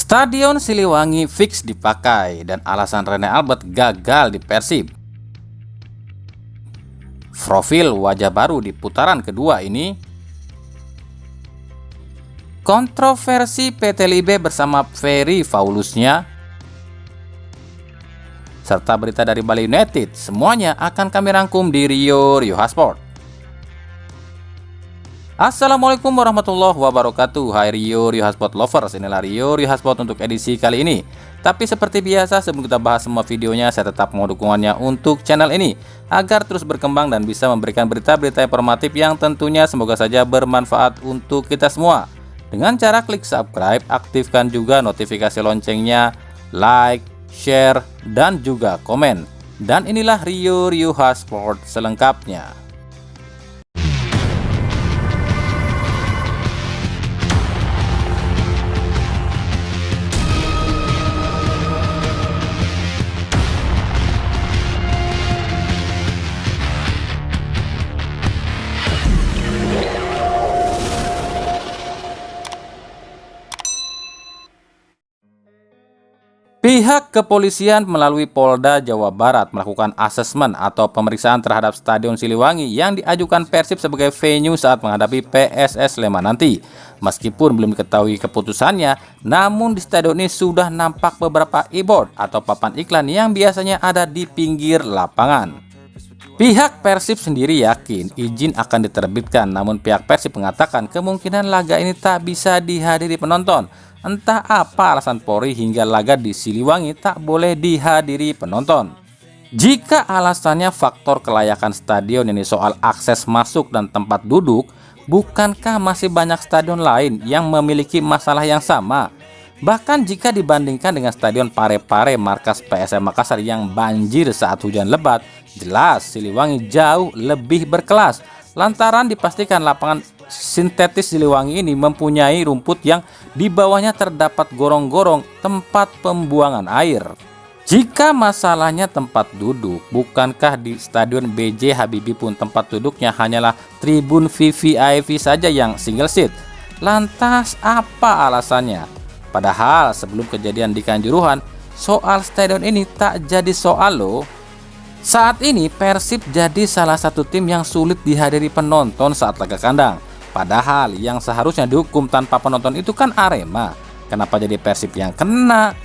Stadion Siliwangi fix dipakai dan alasan Rene Albert gagal di Persib. Profil wajah baru di putaran kedua ini. Kontroversi PT LIB bersama Ferry Faulusnya. Serta berita dari Bali United, semuanya akan kami rangkum di Rio Hotspot. Assalamualaikum warahmatullahi wabarakatuh. Hai Rio Hotspot lovers, inilah Rio Hotspot untuk edisi kali ini. Tapi seperti biasa, sebelum kita bahas semua videonya, saya tetap mau dukungannya untuk channel ini agar terus berkembang dan bisa memberikan berita-berita informatif yang tentunya semoga saja bermanfaat untuk kita semua. Dengan cara klik subscribe, aktifkan juga notifikasi loncengnya, like, share, dan juga komen. Dan inilah Rio Hotspot selengkapnya. Pihak kepolisian melalui Polda Jawa Barat melakukan asesmen atau pemeriksaan terhadap Stadion Siliwangi yang diajukan Persib sebagai venue saat menghadapi PSS Sleman nanti. Meskipun belum diketahui keputusannya, namun di stadion ini sudah nampak beberapa e-board atau papan iklan yang biasanya ada di pinggir lapangan. Pihak Persib sendiri yakin izin akan diterbitkan, namun pihak Persib mengatakan kemungkinan laga ini tak bisa dihadiri penonton. Entah apa alasan Polri hingga laga di Siliwangi tak boleh dihadiri penonton. Jika alasannya faktor kelayakan stadion ini soal akses masuk dan tempat duduk, bukankah masih banyak stadion lain yang memiliki masalah yang sama? Bahkan jika dibandingkan dengan Stadion Parepare markas PSM Makassar yang banjir saat hujan lebat, jelas Siliwangi jauh lebih berkelas. Lantaran dipastikan lapangan sintetis Siliwangi ini mempunyai rumput yang di bawahnya terdapat gorong-gorong tempat pembuangan air. Jika masalahnya tempat duduk, bukankah di Stadion BJ Habibie pun tempat duduknya hanyalah tribun VVIP saja yang single seat? Lantas apa alasannya? Padahal sebelum kejadian di Kanjuruhan, soal stadion ini tak jadi soal loh. Saat ini Persib jadi salah satu tim yang sulit dihadiri penonton saat laga kandang. Padahal yang seharusnya dihukum tanpa penonton itu kan Arema. Kenapa jadi Persib yang kena?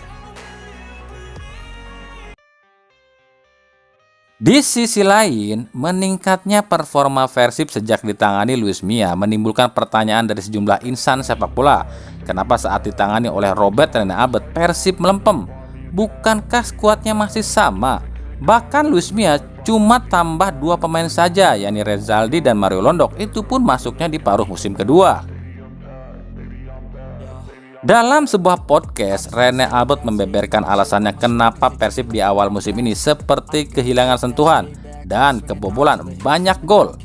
Di sisi lain, meningkatnya performa Persib sejak ditangani Luis Mia menimbulkan pertanyaan dari sejumlah insan sepak bola. Kenapa saat ditangani oleh Rene Albert, Persib melempem? Bukankah skuadnya masih sama? Bahkan Luis Mia cuma tambah 2 pemain saja, yakni Rezaldi dan Mario Londok. Itu pun masuknya di paruh musim kedua. Dalam sebuah podcast, Rene Albert membeberkan alasannya kenapa Persib di awal musim ini seperti kehilangan sentuhan dan kebobolan banyak gol.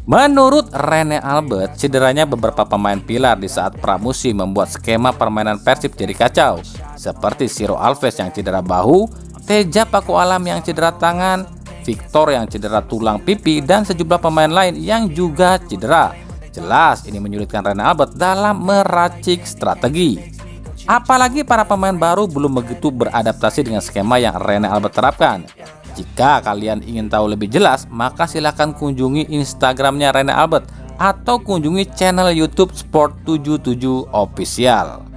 Menurut Rene Albert, cederanya beberapa pemain pilar di saat pramusim membuat skema permainan Persib jadi kacau, seperti Ciro Alves yang cedera bahu, Teja Paku Alam yang cedera tangan, Victor yang cedera tulang pipi, dan sejumlah pemain lain yang juga cedera. Jelas ini menyulitkan Rene Albert dalam meracik strategi. Apalagi para pemain baru belum begitu beradaptasi dengan skema yang Rene Albert terapkan. Jika kalian ingin tahu lebih jelas, maka silahkan kunjungi Instagramnya Rene Albert atau kunjungi channel YouTube Sport77 Official.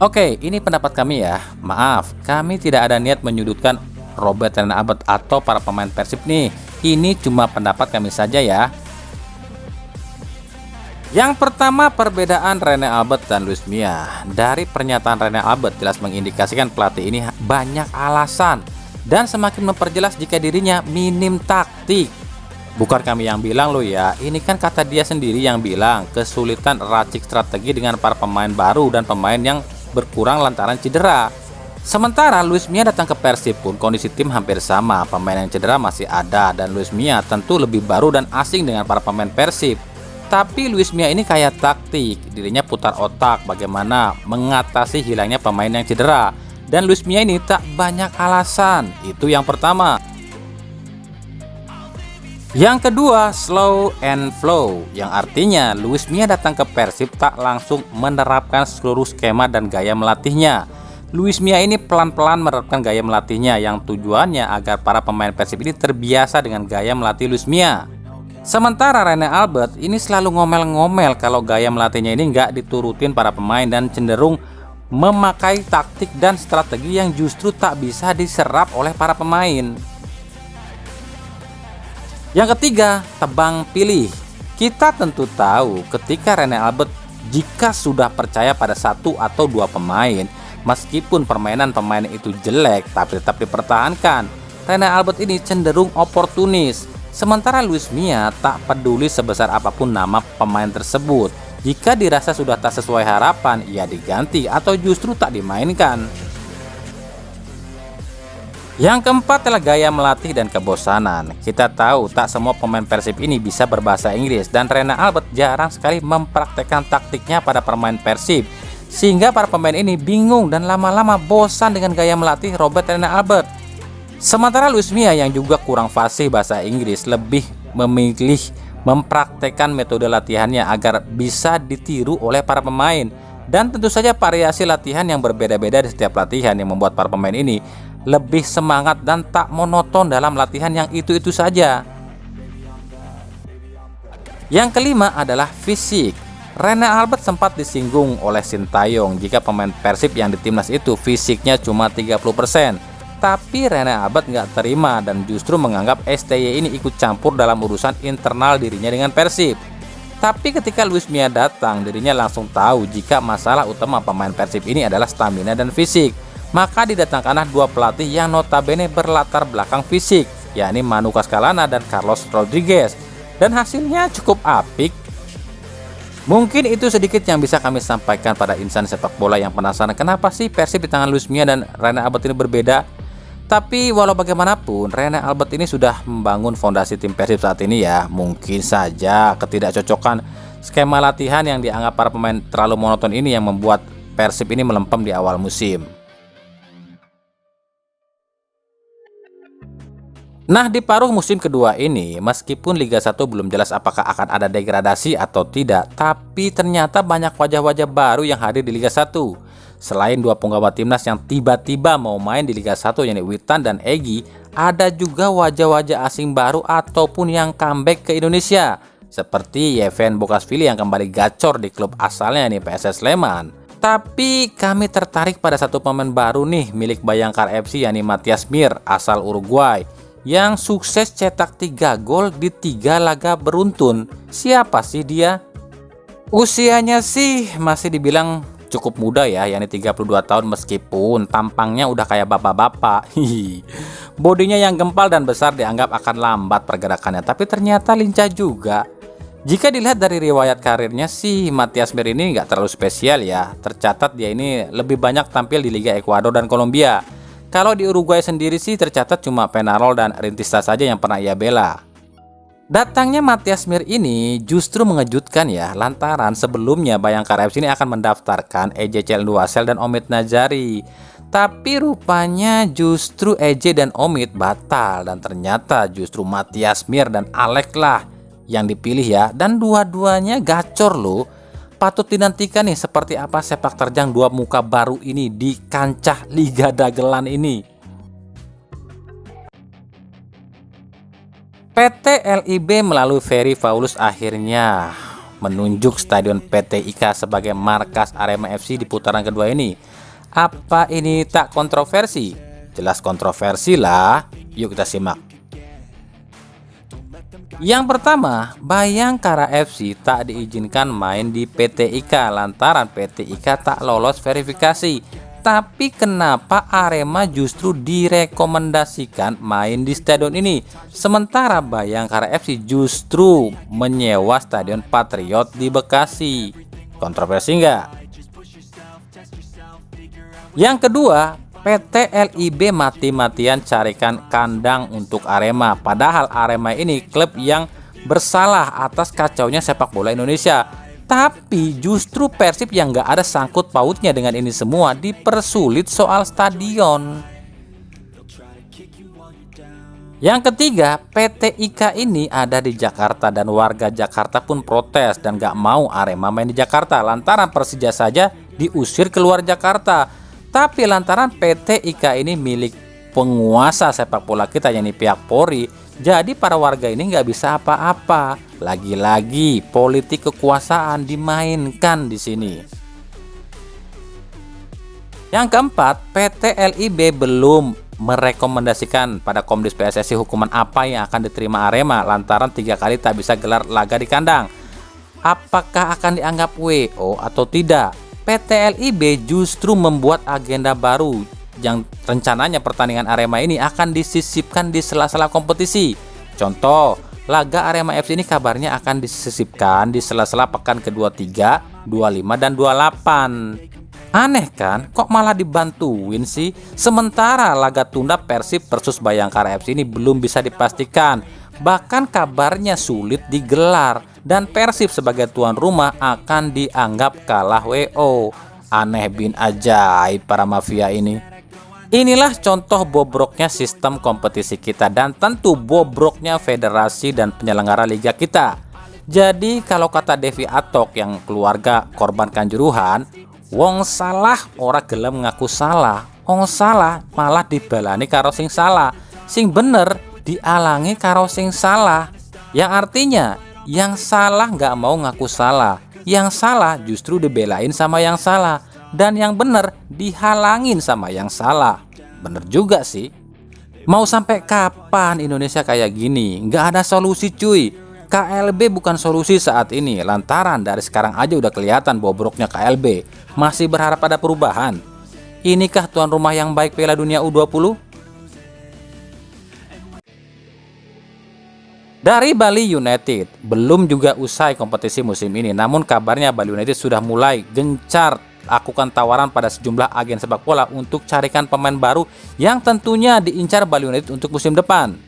Oke, ini pendapat kami ya. Maaf, kami tidak ada niat menyudutkan Rene Albert atau para pemain Persib nih. Ini cuma pendapat kami saja ya. Yang pertama, perbedaan Rene Albert dan Luis Mia. Dari pernyataan Rene Albert jelas mengindikasikan pelatih ini banyak alasan dan semakin memperjelas jika dirinya minim taktik. Bukan kami yang bilang loh ya, ini kan kata dia sendiri yang bilang kesulitan racik strategi dengan para pemain baru dan pemain yang berkurang lantaran cedera. Sementara Luis Mia datang ke Persib pun kondisi tim hampir sama, pemain yang cedera masih ada dan Luis Mia tentu lebih baru dan asing dengan para pemain Persib. Tapi Luis Mia ini kayak taktik, dirinya putar otak bagaimana mengatasi hilangnya pemain yang cedera. Dan Luis Mia ini tak banyak alasan, itu yang pertama. Yang kedua, slow and flow, yang artinya Luis Mia datang ke Persib tak langsung menerapkan seluruh skema dan gaya melatihnya. Luis Mia ini pelan-pelan menerapkan gaya melatihnya yang tujuannya agar para pemain Persib ini terbiasa dengan gaya melatih Luis Mia. Sementara Rene Albert ini selalu ngomel-ngomel kalau gaya melatihnya ini nggak diturutin para pemain dan cenderung memakai taktik dan strategi yang justru tak bisa diserap oleh para pemain. Yang ketiga, tebang pilih. Kita tentu tahu ketika Rene Albert jika sudah percaya pada satu atau dua pemain, meskipun permainan pemain itu jelek tapi tetap dipertahankan. Rene Albert ini cenderung oportunis. Sementara Luis Mia tak peduli sebesar apapun nama pemain tersebut. Jika dirasa sudah tak sesuai harapan, ia diganti atau justru tak dimainkan. Yang keempat adalah gaya melatih dan kebosanan. Kita tahu tak semua pemain Persib ini bisa berbahasa Inggris dan Rene Albert jarang sekali mempraktekkan taktiknya pada pemain Persib, sehingga para pemain ini bingung dan lama-lama bosan dengan gaya melatih Robert Rene Albert. Sementara Luis Mia yang juga kurang fasih bahasa Inggris lebih memilih mempraktekkan metode latihannya agar bisa ditiru oleh para pemain, dan tentu saja variasi latihan yang berbeda-beda di setiap latihan yang membuat para pemain ini lebih semangat dan tak monoton dalam latihan yang itu-itu saja. Yang kelima adalah fisik. Rene Albert sempat disinggung oleh Sintayong jika pemain Persib yang di timnas itu fisiknya cuma 30%. Tapi Rene Albert nggak terima dan justru menganggap STY ini ikut campur dalam urusan internal dirinya dengan Persib. Tapi ketika Luis Mia datang, dirinya langsung tahu jika masalah utama pemain Persib ini adalah stamina dan fisik. Maka didatangkanlah dua pelatih yang notabene berlatar belakang fisik, yakni Manu Cascalana dan Carlos Rodriguez, dan hasilnya cukup apik. Mungkin itu sedikit yang bisa kami sampaikan pada insan sepak bola yang penasaran kenapa sih Persib di tangan Luis Mia dan Rene Albert ini berbeda. Tapi walau bagaimanapun, Rene Albert ini sudah membangun fondasi tim Persib saat ini ya. Mungkin saja ketidakcocokan skema latihan yang dianggap para pemain terlalu monoton ini yang membuat Persib ini melempem di awal musim. Nah, di paruh musim kedua ini, meskipun Liga 1 belum jelas apakah akan ada degradasi atau tidak, tapi ternyata banyak wajah-wajah baru yang hadir di Liga 1. Selain dua penggawa timnas yang tiba-tiba mau main di Liga 1 yakni Witan dan Egy, ada juga wajah-wajah asing baru ataupun yang comeback ke Indonesia, seperti Yeven Bokashvili yang kembali gacor di klub asalnya yakni PSS Sleman. Tapi kami tertarik pada satu pemain baru nih milik Bayangkara FC yakni Matias Mir asal Uruguay, yang sukses cetak 3 gol di 3 laga beruntun. Siapa sih dia? Usianya sih masih dibilang cukup muda ya, yakni 32 tahun meskipun tampangnya udah kayak bapak-bapak. Bodinya yang gempal dan besar dianggap akan lambat pergerakannya, tapi ternyata lincah juga. Jika dilihat dari riwayat karirnya sih, Matias Mir ini nggak terlalu spesial ya. Tercatat dia ini lebih banyak tampil di Liga Ekuador dan Kolombia. Kalau di Uruguay sendiri sih tercatat cuma Penarol dan Rintista saja yang pernah ia bela. Datangnya Matias Mir ini justru mengejutkan ya, lantaran sebelumnya Bayangkara FC ini akan mendaftarkan EJ Celnduasel dan Omid Najari. Tapi rupanya justru EJ dan Omid batal dan ternyata justru Matias Mir dan Alek lah yang dipilih ya, dan dua-duanya gacor loh. Patut dinantikan nih seperti apa sepak terjang dua muka baru ini di kancah Liga Dagelan ini. PT LIB melalui Ferry Paulus akhirnya menunjuk Stadion PT IKA sebagai markas Arema FC di putaran kedua ini. Apa ini tak kontroversi? Jelas kontroversi lah. Yuk kita simak. Yang pertama, Bayangkara FC tak diizinkan main di PT IKA lantaran PT IKA tak lolos verifikasi. Tapi kenapa Arema justru direkomendasikan main di stadion ini, sementara Bayangkara FC justru menyewa Stadion Patriot di Bekasi? Kontroversi nggak? Yang kedua, PT LIB mati-matian carikan kandang untuk Arema, padahal Arema ini klub yang bersalah atas kacaunya sepak bola Indonesia. Tapi justru Persib yang gak ada sangkut pautnya dengan ini semua dipersulit soal stadion. Yang ketiga, PT IKA ini ada di Jakarta dan warga Jakarta pun protes dan gak mau Arema main di Jakarta lantaran Persija saja diusir keluar Jakarta. Tapi lantaran PT IKA ini milik penguasa sepak bola kita, yakni pihak Polri, jadi para warga ini nggak bisa apa-apa. Lagi-lagi politik kekuasaan dimainkan di sini. Yang keempat, PT LIB belum merekomendasikan pada Komdis PSSI hukuman apa yang akan diterima Arema lantaran 3 kali tak bisa gelar laga di kandang. Apakah akan dianggap WO atau tidak? PT LIB justru membuat agenda baru yang rencananya pertandingan Arema ini akan disisipkan di sela-sela kompetisi. Contoh, laga Arema FC ini kabarnya akan disisipkan di sela-sela pekan ke-23, 25 dan 28. Aneh kan, kok malah dibantuin sih? Sementara laga tunda Persib versus Bayangkara FC ini belum bisa dipastikan. Bahkan kabarnya sulit digelar dan Persib sebagai tuan rumah akan dianggap kalah WO. Aneh bin ajaib para mafia ini. Inilah contoh bobroknya sistem kompetisi kita dan tentu bobroknya federasi dan penyelenggara liga kita. Jadi kalau kata Devi Atok yang keluarga korban Kanjuruhan, wong salah ora gelem ngaku salah, wong salah malah dibalani karo sing salah, sing bener dialangi karo sing salah. Yang artinya yang salah nggak mau ngaku salah, yang salah justru dibelain sama yang salah, dan yang bener dihalangin sama yang salah. Bener juga sih. Mau sampai kapan Indonesia kayak gini? Nggak ada solusi cuy. KLB bukan solusi saat ini lantaran dari sekarang aja udah kelihatan bobroknya KLB. Masih berharap ada perubahan. Inikah tuan rumah yang baik Piala Dunia U20? Dari Bali United, belum juga usai kompetisi musim ini, namun kabarnya Bali United sudah mulai gencar lakukan tawaran pada sejumlah agen sepak bola untuk carikan pemain baru yang tentunya diincar Bali United untuk musim depan.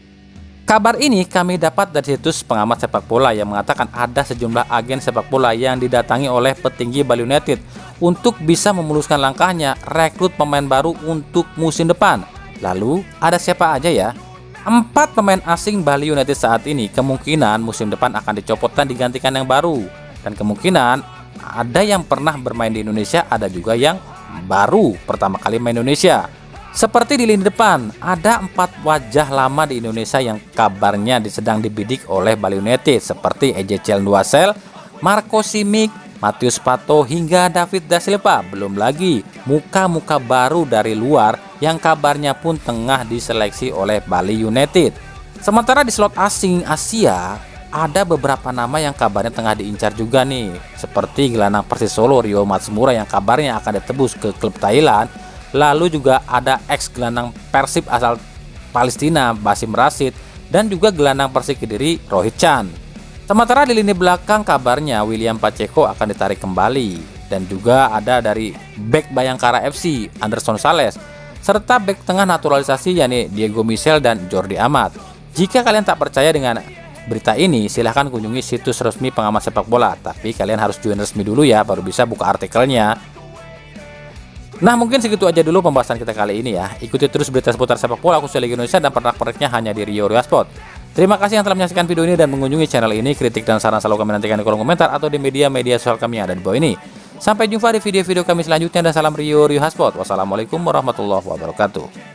Kabar ini kami dapat dari situs pengamat sepak bola yang mengatakan ada sejumlah agen sepak bola yang didatangi oleh petinggi Bali United untuk bisa memuluskan langkahnya rekrut pemain baru untuk musim depan. Lalu ada siapa aja ya? 4 pemain asing Bali United saat ini kemungkinan musim depan akan dicopot dan digantikan yang baru. Dan kemungkinan ada yang pernah bermain di Indonesia, ada juga yang baru pertama kali main Indonesia. Seperti di lini depan, ada 4 wajah lama di Indonesia yang kabarnya sedang dibidik oleh Bali United seperti Ezechiel Nduasel, Marco Simic, Matius Pato hingga David Da Silva. Belum lagi muka-muka baru dari luar yang kabarnya pun tengah diseleksi oleh Bali United. Sementara di slot asing Asia, ada beberapa nama yang kabarnya tengah diincar juga nih, seperti gelandang Persis Solo Rio Matsumura yang kabarnya akan ditebus ke klub Thailand. Lalu juga ada ex gelandang Persib asal Palestina Basim Rashid dan juga gelandang Persik Kediri Rohit Chan. Sementara di lini belakang kabarnya William Pacheco akan ditarik kembali dan juga ada dari bek Bayangkara FC Anderson Sales serta bek tengah naturalisasi yakni Diego Michel dan Jordi Amat. Jika kalian tak percaya dengan berita ini, silahkan kunjungi situs resmi pengamat sepak bola, tapi kalian harus join resmi dulu ya baru bisa buka artikelnya. Nah, mungkin segitu aja dulu pembahasan kita kali ini ya. Ikuti terus berita seputar sepak bola khususnya Liga Indonesia dan pernak-perniknya hanya di Rio Sport. Terima kasih yang telah menyaksikan video ini dan mengunjungi channel ini. Kritik dan saran selalu kami nantikan di kolom komentar atau di media-media sosial kami yang ada di bawah ini. Sampai jumpa di video-video kami selanjutnya dan salam Rio Sport. Wassalamualaikum warahmatullahi wabarakatuh.